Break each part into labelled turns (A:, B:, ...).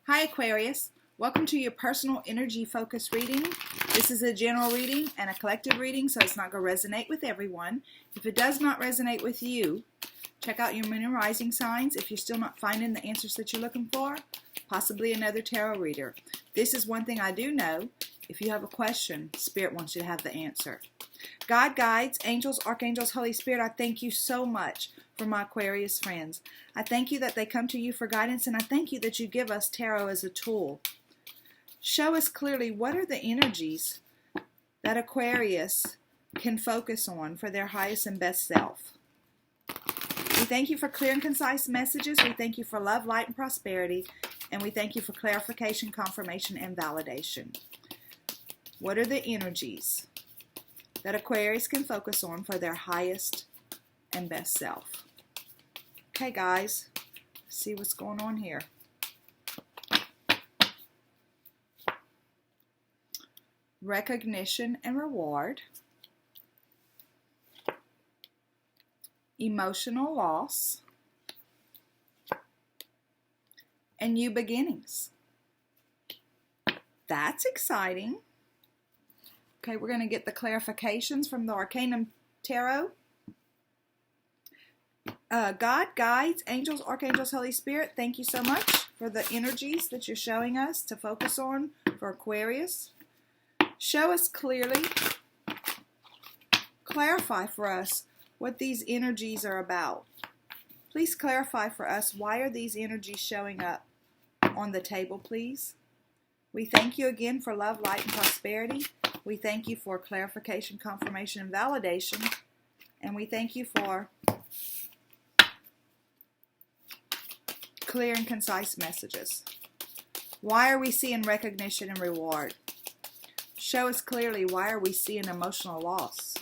A: Hi Aquarius, welcome to your personal energy focus reading. This is a general reading and a collective reading, so it's not going to resonate with everyone. If it does not resonate with you, check out your moon and rising signs. If you're still not finding the answers that you're looking for, possibly another tarot reader. This is one thing I do know. If you have a question, Spirit wants you to have the answer. God, guides, angels, archangels, Holy Spirit, I thank you so much for my Aquarius friends. I thank you that they come to you for guidance, and I thank you that you give us tarot as a tool. Show us clearly what are the energies that Aquarius can focus on for their highest and best self. We thank you for clear and concise messages. We thank you for love, light, and prosperity. And we thank you for clarification, confirmation, and validation. What are the energies that Aquarius can focus on for their highest and best self? Okay, guys, let's see what's going on here. Recognition and reward. Emotional loss. And new beginnings. That's exciting. Okay, we're going to get the clarifications from the Arcanum Tarot. God, guides, angels, archangels, Holy Spirit, thank you so much for the energies that you're showing us to focus on for Aquarius. Show us clearly, clarify for us what these energies are about. Please clarify for us, why are these energies showing up on the table, please? We thank you again for love, light, and prosperity. We thank you for clarification, confirmation, and validation. And we thank you for clear and concise messages. Why are we seeing recognition and reward? Show us clearly, why are we seeing emotional loss?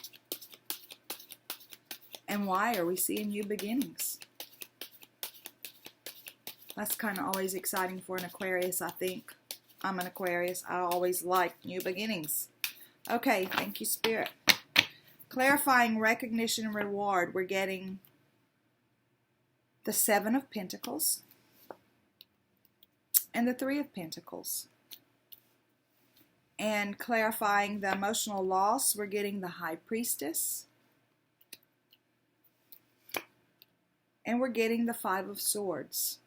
A: And why are we seeing new beginnings? That's kind of always exciting for an Aquarius, I think. I'm an Aquarius. I always like new beginnings. Okay, thank you, Spirit. Clarifying recognition and reward, we're getting the Seven of Pentacles and the Three of Pentacles. And clarifying the emotional loss, we're getting the High Priestess. And we're getting the Five of Swords.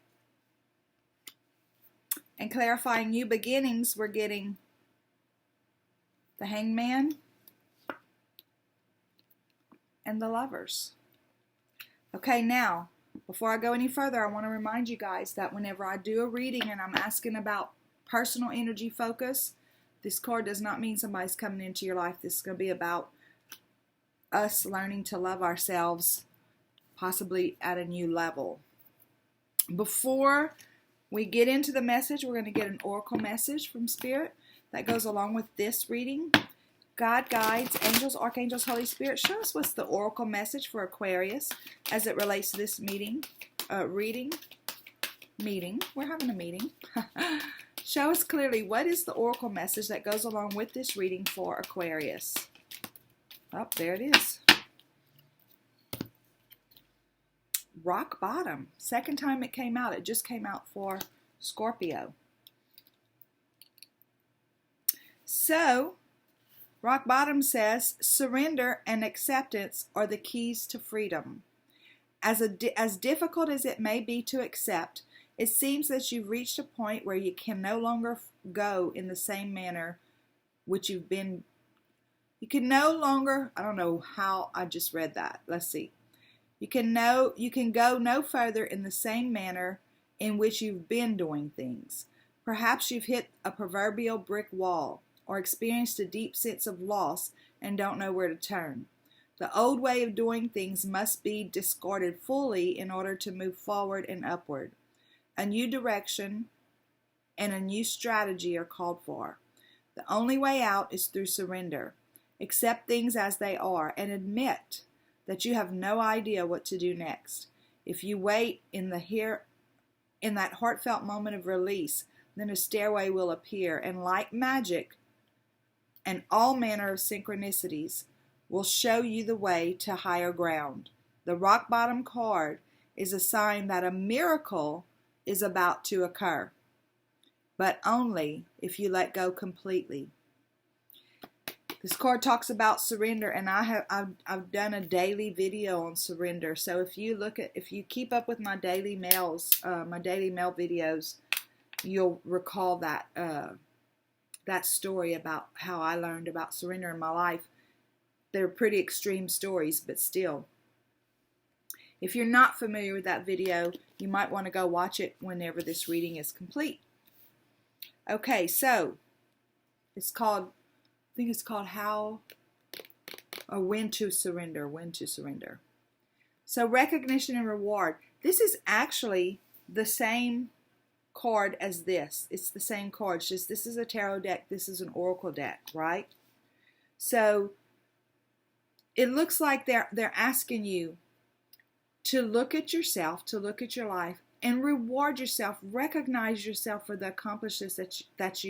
A: And clarifying new beginnings, we're getting the Hangman and the Lovers. Okay, now, before I go any further, I want to remind you guys that whenever I do a reading and I'm asking about personal energy focus, this card does not mean somebody's coming into your life. This is going to be about us learning to love ourselves, possibly at a new level. Before we get into the message, we're going to get an oracle message from Spirit that goes along with this reading. God, guides, angels, archangels, Holy Spirit, show us what's the oracle message for Aquarius as it relates to this meeting. We're having a meeting. Show us clearly, what is the oracle message that goes along with this reading for Aquarius? Oh, there it is. Rock bottom. Second time it came out. It just came out for Scorpio. So, rock bottom says, surrender and acceptance are the keys to freedom. As difficult as it may be to accept, it seems that you've reached a point where you can no longer go in the same manner which you've been. You can no longer, I don't know how I just read that. Let's see. You can go no further in the same manner in which you've been doing things. Perhaps you've hit a proverbial brick wall or experienced a deep sense of loss and don't know where to turn. The old way of doing things must be discarded fully in order to move forward and upward. A new direction and a new strategy are called for. The only way out is through surrender. Accept things as they are and admit that you have no idea what to do next. If you wait in that heartfelt moment of release, then a stairway will appear, and like magic and all manner of synchronicities will show you the way to higher ground. The rock bottom card is a sign that a miracle is about to occur. but only if you let go completely. This card talks about surrender, and I've done a daily video on surrender. So if you keep up with my daily mail videos, you'll recall that that story about how I learned about surrender in my life. They're pretty extreme stories, but still. If you're not familiar with that video, you might want to go watch it whenever this reading is complete. Okay, so it's called, I think it's called How or When to Surrender. When to Surrender. So recognition and reward. This is actually the same card as this. It's the same card. It's just this is a tarot deck. This is an oracle deck, right? So it looks like they're asking you to look at yourself, to look at your life, and reward yourself. Recognize yourself for the accomplishments that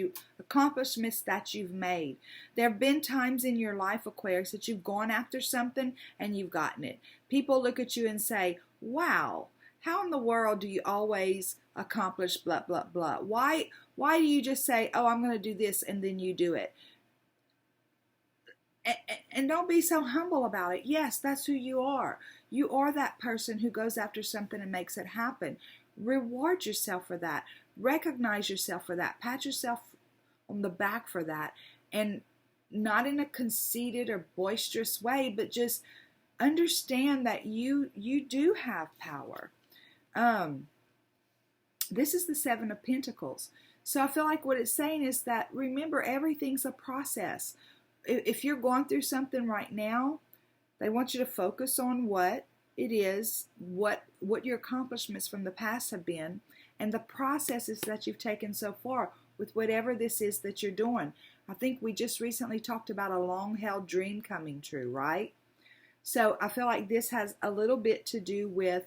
A: you've made. There have been times in your life, Aquarius, that you've gone after something and you've gotten it. People look at you and say, "Wow, how in the world do you always accomplish blah blah blah? Why do you just say, 'Oh, I'm going to do this,' and then you do it?" And don't be so humble about it. Yes, that's who you are. You are that person who goes after something and makes it happen. Reward yourself for that. Recognize yourself for that. Pat yourself on the back for that. And not in a conceited or boisterous way, but just understand that you do have power. This is the Seven of Pentacles. So I feel like what it's saying is that, remember, everything's a process. If you're going through something right now, they want you to focus on what it is, what your accomplishments from the past have been, and the processes that you've taken so far with whatever this is that you're doing. I think we just recently talked about a long-held dream coming true, right? So I feel like this has a little bit to do with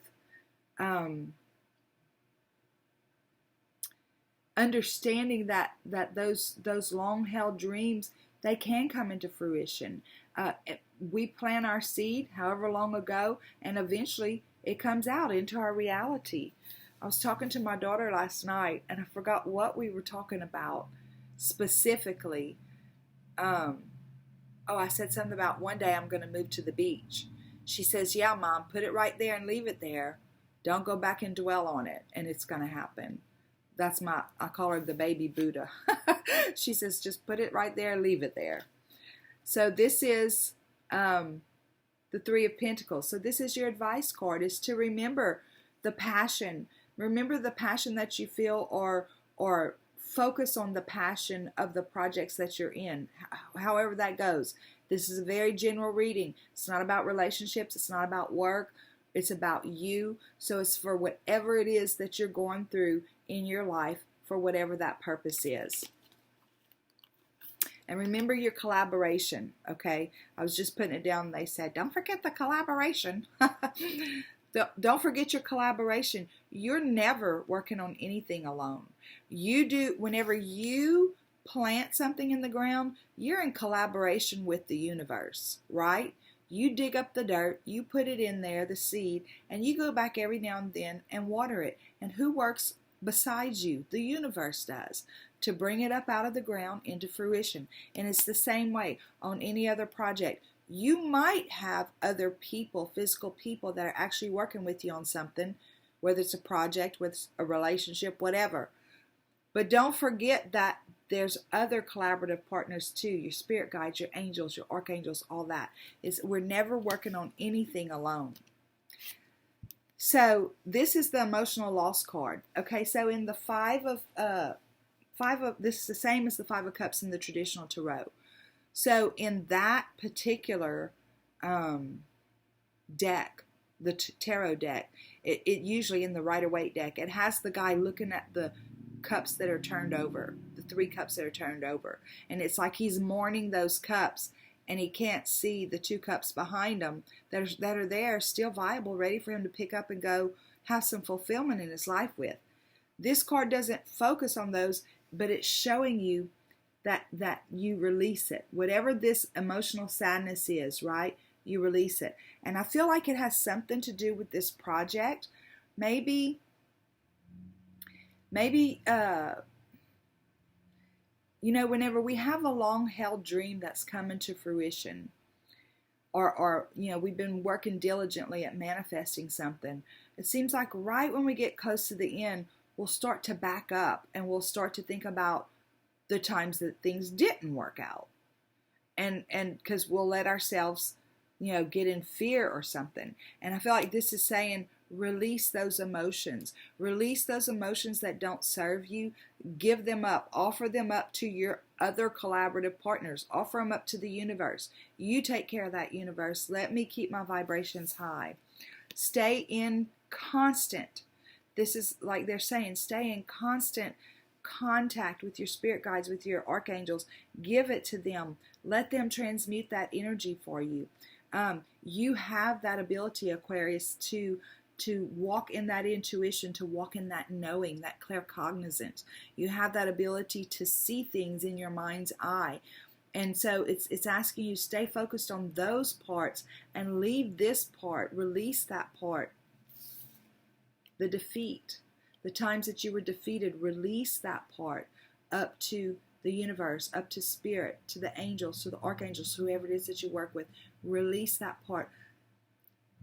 A: understanding that those long-held dreams, they can come into fruition. We plant our seed however long ago, and eventually it comes out into our reality. I was talking to my daughter last night, and I forgot what we were talking about specifically. I said something about one day I'm going to move to the beach. She says, "Yeah, Mom, put it right there and leave it there. Don't go back and dwell on it, and it's going to happen." That's I call her the baby Buddha. She says, just put it right there, leave it there. So this is the Three of Pentacles. So this is your advice card, is to remember the passion. Remember the passion that you feel, or focus on the passion of the projects that you're in, however that goes. This is a very general reading. It's not about relationships. It's not about work. It's about you. So it's for whatever it is that you're going through in your life, for whatever that purpose is. And remember your collaboration, okay? I was just putting it down, and they said, don't forget the collaboration. Don't forget your collaboration. You're never working on anything alone. Whenever you plant something in the ground, you're in collaboration with the universe, right? You dig up the dirt, you put it in there, the seed, and you go back every now and then and water it. And who works besides you? The universe does, to bring it up out of the ground into fruition. And it's the same way on any other project. You might have other people, physical people, that are actually working with you on something, whether it's a project, whether it's a relationship, whatever. But don't forget that there's other collaborative partners too, your spirit guides, your angels, your archangels, all that. We're never working on anything alone. So this is the emotional loss card. Okay, so in the this is the same as the Five of Cups in the traditional tarot. So in that particular deck, the tarot deck, it usually in the Rider-Waite deck, it has the guy looking at the cups that are turned over, the 3 cups that are turned over, and it's like he's mourning those cups, and he can't see the 2 cups behind him that are there, still viable, ready for him to pick up and go have some fulfillment in his life with. This card doesn't focus on those, but it's showing you that you release it. Whatever this emotional sadness is, right? You release it. And I feel like it has something to do with this project. Maybe whenever we have a long-held dream that's coming to fruition, or we've been working diligently at manifesting something, it seems like right when we get close to the end, we'll start to back up and we'll start to think about the times that things didn't work out. And because we'll let ourselves, get in fear or something. And I feel like this is saying, release those emotions. Release those emotions that don't serve you. Give them up. Offer them up to your other collaborative partners. Offer them up to the universe. You take care of that, universe. Let me keep my vibrations high. Stay in constant. This is like they're saying, stay in constant contact with your spirit guides, with your archangels. Give it to them. Let them transmute that energy for you. You have that ability, Aquarius, to walk in that intuition, to walk in that knowing, that claircognizance. You have that ability to see things in your mind's eye. And so it's asking you, stay focused on those parts and leave this part, release that part. The defeat, the times that you were defeated, release that part up to the universe, up to spirit, to the angels, to the archangels, whoever it is that you work with. Release that part.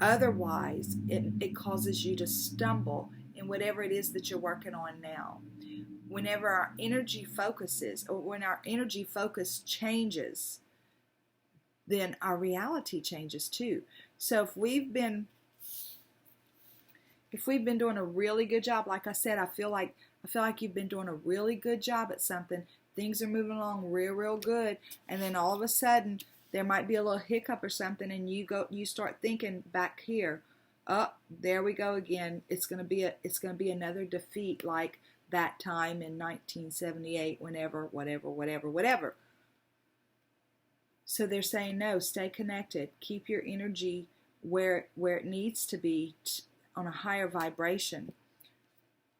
A: Otherwise, it causes you to stumble in whatever it is that you're working on now. Whenever our energy focuses, or when our energy focus changes, then our reality changes too. So if we've been doing a really good job, like I said, I feel like you've been doing a really good job at something. Things are moving along real good, and then all of a sudden there might be a little hiccup or something, and you start thinking back here, there we go again. It's gonna be another defeat like that time in 1978, whatever. So they're saying, no, stay connected. Keep your energy where it needs to be, on a higher vibration.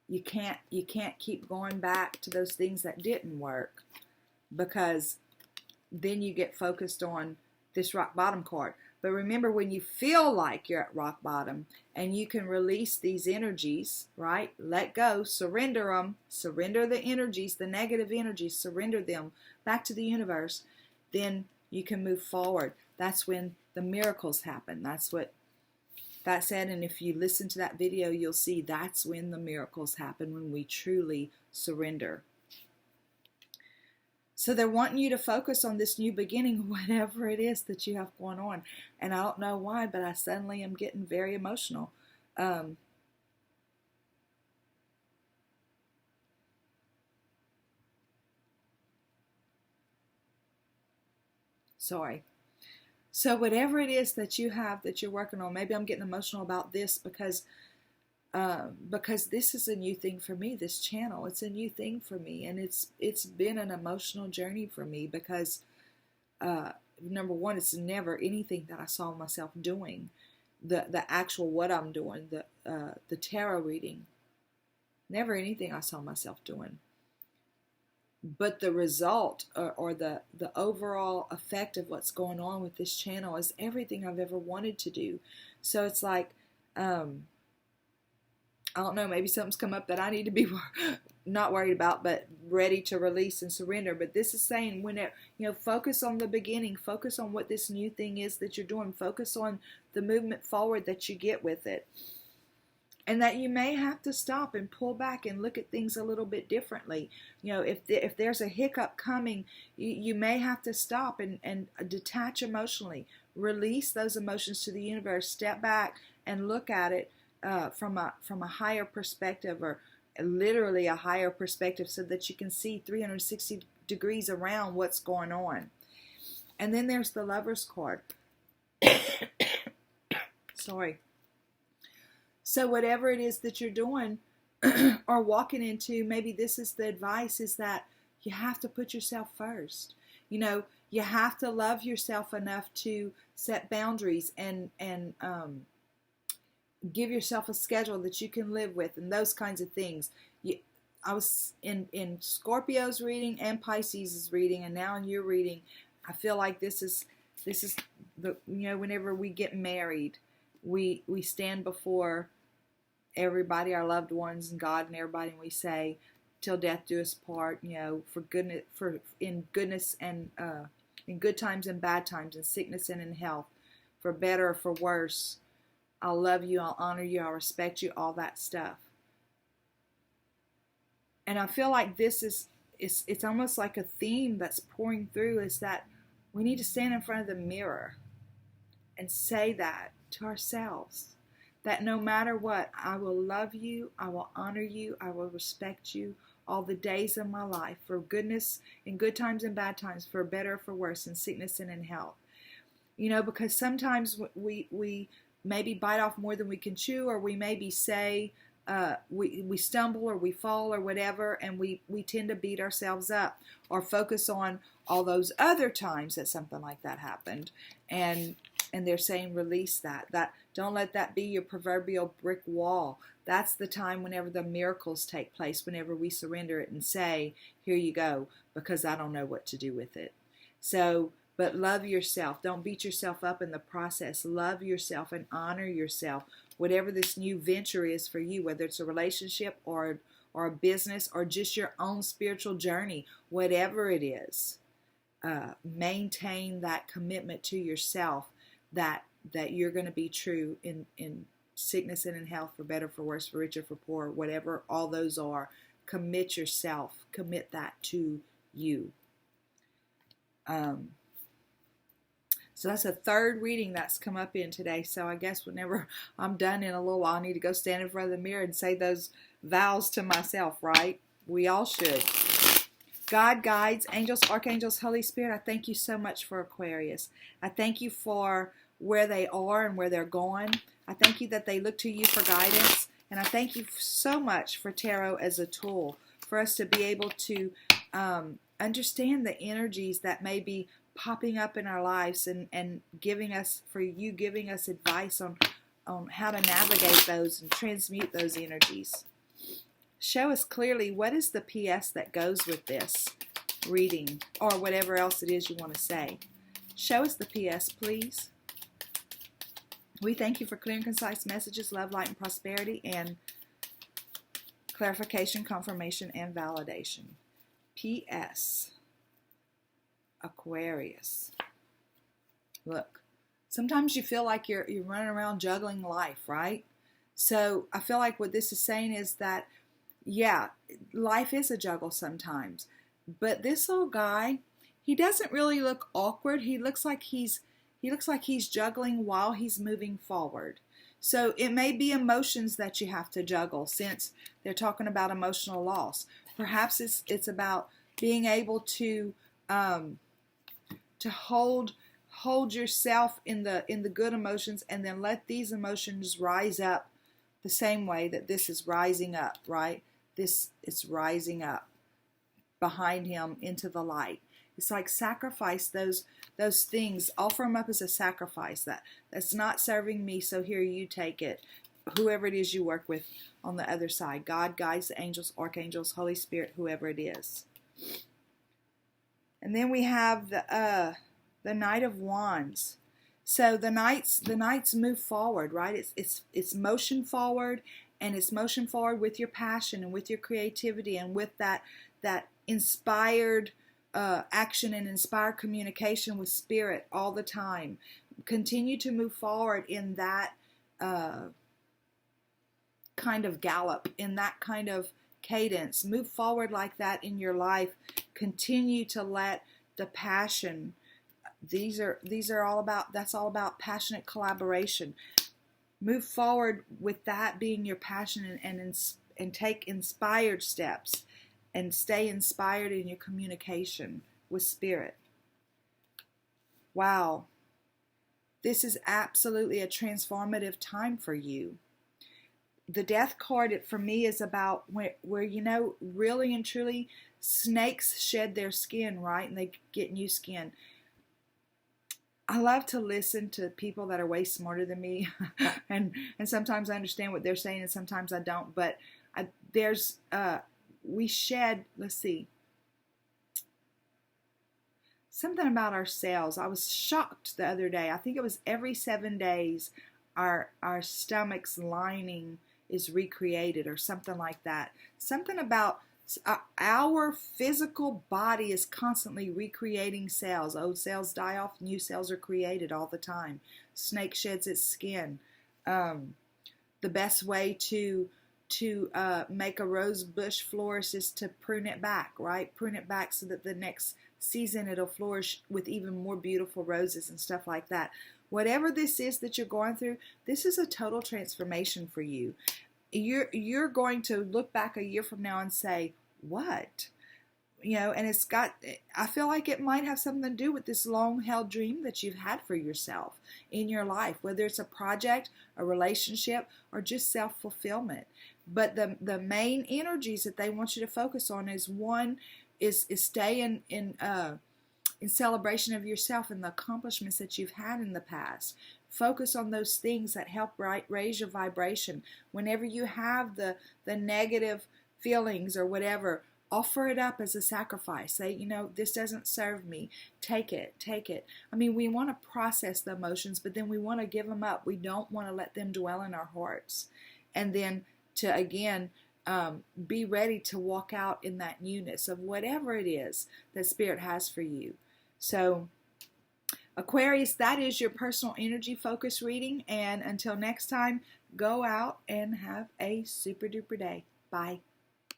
A: You can't keep going back to those things that didn't work, because then you get focused on this rock bottom card. But remember, when you feel like you're at rock bottom and you can release these energies, right? Let go, surrender them, surrender the energies, the negative energies, surrender them back to the universe, then you can move forward. That's when the miracles happen. That's what that said, and if you listen to that video, you'll see that's when the miracles happen, when we truly surrender. So they're wanting you to focus on this new beginning, whatever it is that you have going on. And I don't know why, but I suddenly am getting very emotional. Sorry. So whatever it is that you have that you're working on, maybe I'm getting emotional about this because this is a new thing for me, this channel. It's a new thing for me, and it's been an emotional journey for me because, number one, it's never anything that I saw myself doing. The actual what I'm doing, the tarot reading, never anything I saw myself doing. But the result or the overall effect of what's going on with this channel is everything I've ever wanted to do. So it's like, I don't know, maybe something's come up that I need to be not worried about, but ready to release and surrender. But this is saying, focus on the beginning, focus on what this new thing is that you're doing, focus on the movement forward that you get with it. And that you may have to stop and pull back and look at things a little bit differently. If there's a hiccup coming, you may have to stop and detach emotionally. Release those emotions to the universe. Step back and look at it from a higher perspective, or literally a higher perspective, so that you can see 360 degrees around what's going on. And then there's the Lover's card. Sorry. So whatever it is that you're doing or walking into, maybe this is the advice, is that you have to put yourself first. You have to love yourself enough to set boundaries and give yourself a schedule that you can live with, and those kinds of things. I was in Scorpio's reading and Pisces' reading, and now in your reading, I feel like this is the, whenever we get married, we stand before everybody, our loved ones and God and everybody, and we say, till death do us part, for goodness, in goodness and in good times and bad times, in sickness and in health, for better or for worse. I'll love you, I'll honor you, I'll respect you, all that stuff. And I feel like this is, it's almost like a theme that's pouring through, is that we need to stand in front of the mirror and say that to ourselves, that no matter what, I will love you, I will honor you, I will respect you all the days of my life, for goodness, in good times and bad times, for better or for worse, in sickness and in health. Because sometimes we maybe bite off more than we can chew, or we maybe say, we stumble or we fall or whatever, and we tend to beat ourselves up or focus on all those other times that something like that happened. And they're saying release that. Don't let that be your proverbial brick wall. That's the time whenever the miracles take place, whenever we surrender it and say, here you go, because I don't know what to do with it. So, but love yourself. Don't beat yourself up in the process. Love yourself and honor yourself. Whatever this new venture is for you, whether it's a relationship or a business or just your own spiritual journey, whatever it is, maintain that commitment to yourself that you're going to be true in sickness and in health, for better, for worse, for richer, for poor, whatever all those are. Commit yourself. Commit that to you. So that's a third reading that's come up in today. So I guess whenever I'm done in a little while, I need to go stand in front of the mirror and say those vows to myself, right? We all should. God, guides, angels, archangels, Holy Spirit, I thank you so much for Aquarius. I thank you for where they are and where they're going. I thank you that they look to you for guidance. And I thank you so much for tarot as a tool for us to be able to understand the energies that may be popping up in our lives, and giving us advice on how to navigate those and transmute those energies. Show us clearly what is the PS that goes with this reading, or whatever else it is you want to say. Show us the PS, please. We thank you for clear and concise messages, love, light, and prosperity, and clarification, confirmation, and validation. PS. Aquarius. Look, sometimes you feel like you're running around juggling life, right? So I feel like what this is saying is that, yeah, life is a juggle sometimes. But this old guy, he doesn't really look awkward. He looks like he's juggling while he's moving forward. So it may be emotions that you have to juggle, since they're talking about emotional loss. Perhaps it's about being able to hold yourself in the good emotions, and then let these emotions rise up the same way that this is rising up, right? It's rising up behind him into the light. It's like sacrifice those things. Offer them up as a sacrifice. That's not serving me, so here, you take it. Whoever it is you work with on the other side. God, guides, the angels, archangels, Holy Spirit, whoever it is. And then we have the Knight of Wands. So the knights move forward, right? It's motion forward, and it's motion forward with your passion and with your creativity and with that inspired action and inspired communication with spirit all the time. Continue to move forward in that kind of gallop, in that kind of cadence. Move forward like that in your life. Continue to let the passion, these are all about, that's all about passionate collaboration. Move forward with that being your passion, and take inspired steps, and stay inspired in your communication with spirit. Wow. This is absolutely a transformative time for you. The Death card, for me, is about where really and truly, snakes shed their skin, right? And they get new skin. I love to listen to people that are way smarter than me. and sometimes I understand what they're saying, and sometimes I don't. But we shed, let's see, something about ourselves. I was shocked the other day. I think it was every 7 days our stomach's lining is recreated, or something like that. Something about Our physical body is constantly recreating cells. Old cells die off, new cells are created all the time. Snake sheds its skin. The best way to make a rose bush flourish is to prune it back, right? Prune it back so that the next season it'll flourish with even more beautiful roses and stuff like that. Whatever this is that you're going through, this is a total transformation for you. You're going to look back a year from now and say, what? And I feel like it might have something to do with this long-held dream that you've had for yourself in your life, whether it's a project, a relationship, or just self-fulfillment. But the main energies that they want you to focus on is one, is stay in celebration of yourself and the accomplishments that you've had in the past. Focus on those things that help raise your vibration. Whenever you have the negative feelings or whatever, offer it up as a sacrifice. Say, this doesn't serve me. Take it. I mean, we want to process the emotions, but then we want to give them up. We don't want to let them dwell in our hearts. And then to, again, be ready to walk out in that newness of whatever it is that Spirit has for you. So, Aquarius, that is your personal energy focus reading. And until next time, go out and have a super duper day. Bye.